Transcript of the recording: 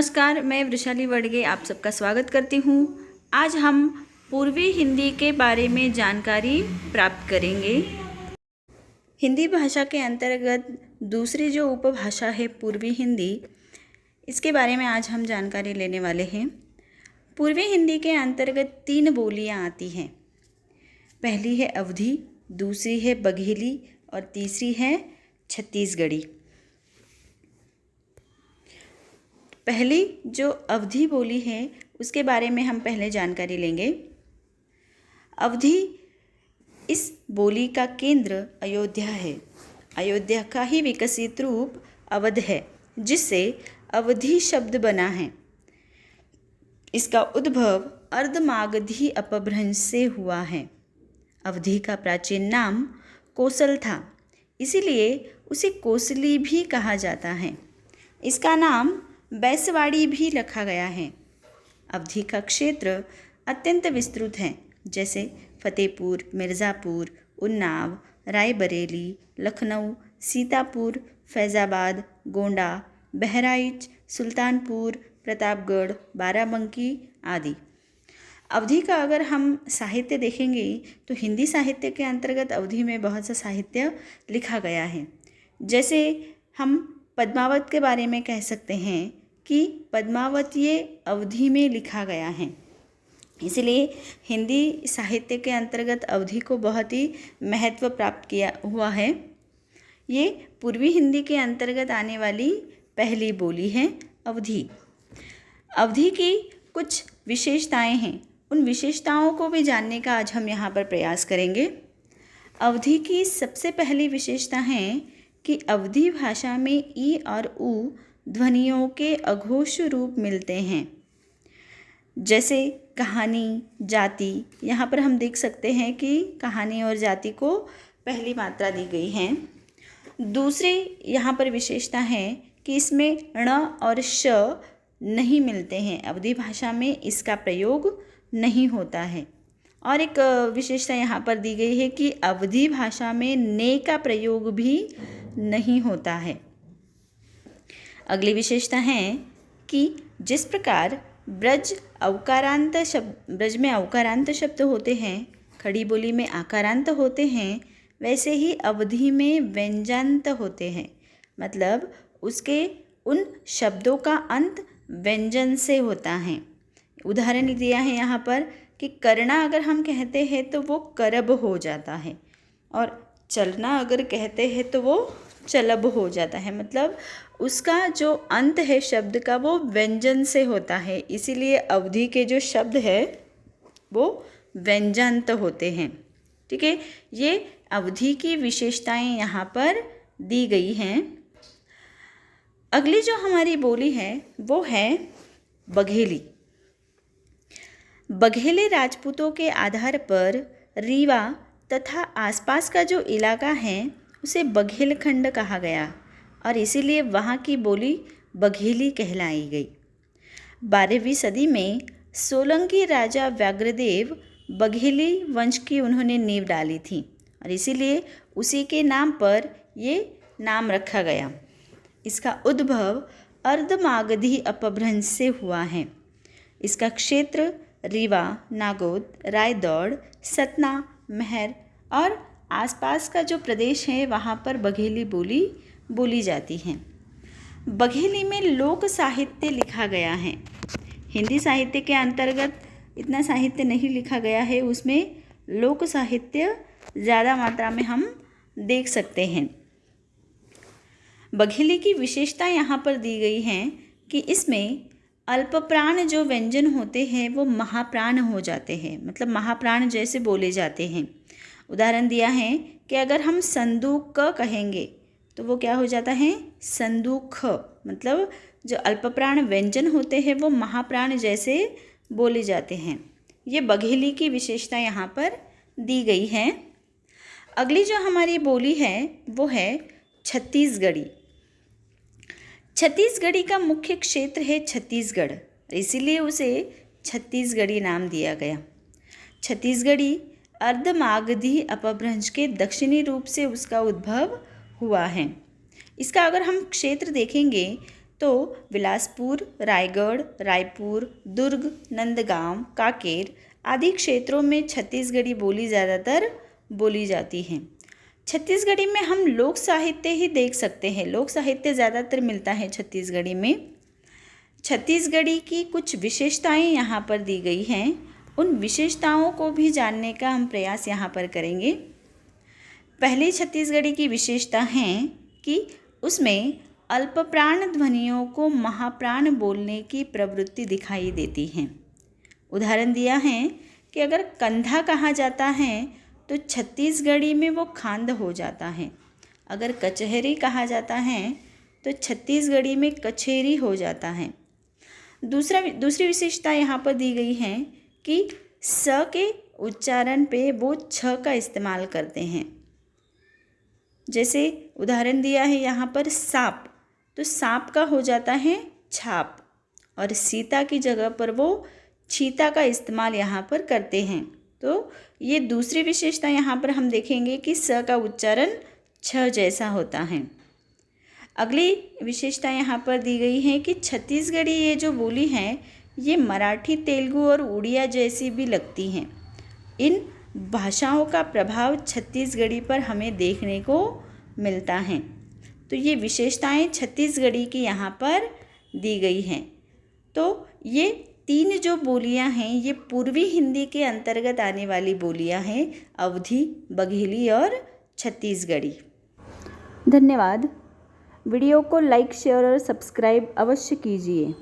नमस्कार, मैं वृषाली वडगे आप सबका स्वागत करती हूँ। आज हम पूर्वी हिंदी के बारे में जानकारी प्राप्त करेंगे। हिंदी भाषा के अंतर्गत दूसरी जो उपभाषा है पूर्वी हिंदी, इसके बारे में आज हम जानकारी लेने वाले हैं। पूर्वी हिंदी के अंतर्गत 3 बोलियाँ आती हैं। पहली है अवधी, दूसरी है बघेली और तीसरी है छत्तीसगढ़ी। पहली जो अवधी बोली है उसके बारे में हम पहले जानकारी लेंगे। अवधी इस बोली का केंद्र अयोध्या है। अयोध्या का ही विकसित रूप अवध है, जिससे अवधी शब्द बना है। इसका उद्भव अर्धमागधी अपभ्रंश से हुआ है। अवधी का प्राचीन नाम कोसल था, इसीलिए उसे कोसली भी कहा जाता है। इसका नाम बैसवाड़ी भी रखा गया है। अवधी का क्षेत्र अत्यंत विस्तृत है, जैसे फतेहपुर, मिर्ज़ापुर, उन्नाव, रायबरेली, लखनऊ, सीतापुर, फैज़ाबाद, गोंडा, बहराइच, सुल्तानपुर, प्रतापगढ़, बाराबंकी आदि। अवधी का अगर हम साहित्य देखेंगे तो हिंदी साहित्य के अंतर्गत अवधी में बहुत सा साहित्य लिखा गया है। जैसे हम पद्मावत के बारे में कह सकते हैं कि पद्मावत ये अवधी में लिखा गया है। इसलिए हिंदी साहित्य के अंतर्गत अवधी को बहुत ही महत्व प्राप्त किया हुआ है। ये पूर्वी हिंदी के अंतर्गत आने वाली पहली बोली है अवधी। अवधी की कुछ विशेषताएं हैं, उन विशेषताओं को भी जानने का आज हम यहाँ पर प्रयास करेंगे। अवधी की सबसे पहली विशेषता है कि अवधी भाषा में ई और ऊ ध्वनियों के अघोष रूप मिलते हैं। जैसे कहानी, जाति, यहाँ पर हम देख सकते हैं कि कहानी और जाति को पहली मात्रा दी गई है। दूसरी यहाँ पर विशेषता है कि इसमें ण और श नहीं मिलते हैं। अवधी भाषा में इसका प्रयोग नहीं होता है। और एक विशेषता यहाँ पर दी गई है कि अवधी भाषा में ने का प्रयोग भी नहीं होता है। अगली विशेषता है कि जिस प्रकार ब्रज में अवकारांत शब्द होते हैं, खड़ी बोली में आकारांत होते हैं, वैसे ही अवधी में व्यंजनांत होते हैं। मतलब उसके उन शब्दों का अंत व्यंजन से होता है। उदाहरण दिया है यहाँ पर कि करना अगर हम कहते हैं तो वो करब हो जाता है, और चलना अगर कहते हैं तो वो चलब हो जाता है। मतलब उसका जो अंत है शब्द का वो व्यंजन से होता है, इसीलिए अवधी के जो शब्द है वो व्यंजनांत होते हैं। ठीक है, ये अवधी की विशेषताएं यहाँ पर दी गई हैं। अगली जो हमारी बोली है वो है बघेली। बघेली राजपूतों के आधार पर रीवा तथा आसपास का जो इलाका है उसे बघेलखंड कहा गया, और इसीलिए वहाँ की बोली बघेली कहलाई गई। 12वीं सदी में सोलंकी राजा व्याघ्रदेव बघेली वंश की उन्होंने नींव डाली थी, और इसीलिए उसी के नाम पर ये नाम रखा गया। इसका उद्भव अर्धमागधी अपभ्रंश से हुआ है। इसका क्षेत्र रीवा, नागौद, रायदौड़, सतना, महर और आसपास का जो प्रदेश है वहाँ पर बघेली बोली बोली जाती है। बघेली में लोक साहित्य लिखा गया है। हिंदी साहित्य के अंतर्गत इतना साहित्य नहीं लिखा गया है, उसमें लोक साहित्य ज़्यादा मात्रा में हम देख सकते हैं। बघेली की विशेषता यहाँ पर दी गई है कि इसमें अल्पप्राण जो व्यंजन होते हैं वो महाप्राण हो जाते हैं, मतलब महाप्राण जैसे बोले जाते हैं। उदाहरण दिया है कि अगर हम संदूक कहेंगे तो वो क्या हो जाता है, संदूक। मतलब जो अल्पप्राण व्यंजन होते हैं वो महाप्राण जैसे बोले जाते हैं। ये बघेली की विशेषता यहाँ पर दी गई है। अगली जो हमारी बोली है वो है छत्तीसगढ़ी। छत्तीसगढ़ी का मुख्य क्षेत्र है छत्तीसगढ़, इसीलिए उसे छत्तीसगढ़ी नाम दिया गया। छत्तीसगढ़ी अर्धमागधी अपभ्रंश के दक्षिणी रूप से उसका उद्भव हुआ है। इसका अगर हम क्षेत्र देखेंगे तो बिलासपुर, रायगढ़, रायपुर, दुर्ग, नंदगांव, कांकेर आदि क्षेत्रों में छत्तीसगढ़ी बोली ज़्यादातर बोली जाती है। छत्तीसगढ़ी में हम लोक साहित्य ही देख सकते हैं, लोक साहित्य ज़्यादातर मिलता है छत्तीसगढ़ी में। छत्तीसगढ़ी की कुछ विशेषताएं यहाँ पर दी गई हैं, उन विशेषताओं को भी जानने का हम प्रयास यहाँ पर करेंगे। पहली छत्तीसगढ़ी की विशेषता है कि उसमें अल्पप्राण ध्वनियों को महाप्राण बोलने की प्रवृत्ति दिखाई देती है। उदाहरण दिया है कि अगर कंधा कहा जाता है तो छत्तीसगढ़ी में वो खांद हो जाता है। अगर कचहरी कहा जाता है तो छत्तीसगढ़ी में कचेरी हो जाता है। दूसरी विशेषता यहाँ पर दी गई है कि स के उच्चारण पे वो छ का इस्तेमाल करते हैं। जैसे उदाहरण दिया है यहाँ पर सांप, तो सांप का हो जाता है छाप, और सीता की जगह पर वो चीता का इस्तेमाल यहाँ पर करते हैं। तो ये दूसरी विशेषता यहाँ पर हम देखेंगे कि स का उच्चारण छ जैसा होता है। अगली विशेषता यहाँ पर दी गई है कि छत्तीसगढ़ी ये जो बोली है ये मराठी, तेलुगु और उड़िया जैसी भी लगती हैं। इन भाषाओं का प्रभाव छत्तीसगढ़ी पर हमें देखने को मिलता है। तो ये विशेषताएं छत्तीसगढ़ी की यहाँ पर दी गई हैं। तो ये 3 जो बोलियां हैं ये पूर्वी हिंदी के अंतर्गत आने वाली बोलियां हैं, अवधी, बघेली और छत्तीसगढ़ी। धन्यवाद। वीडियो को लाइक, शेयर और सब्सक्राइब अवश्य कीजिए।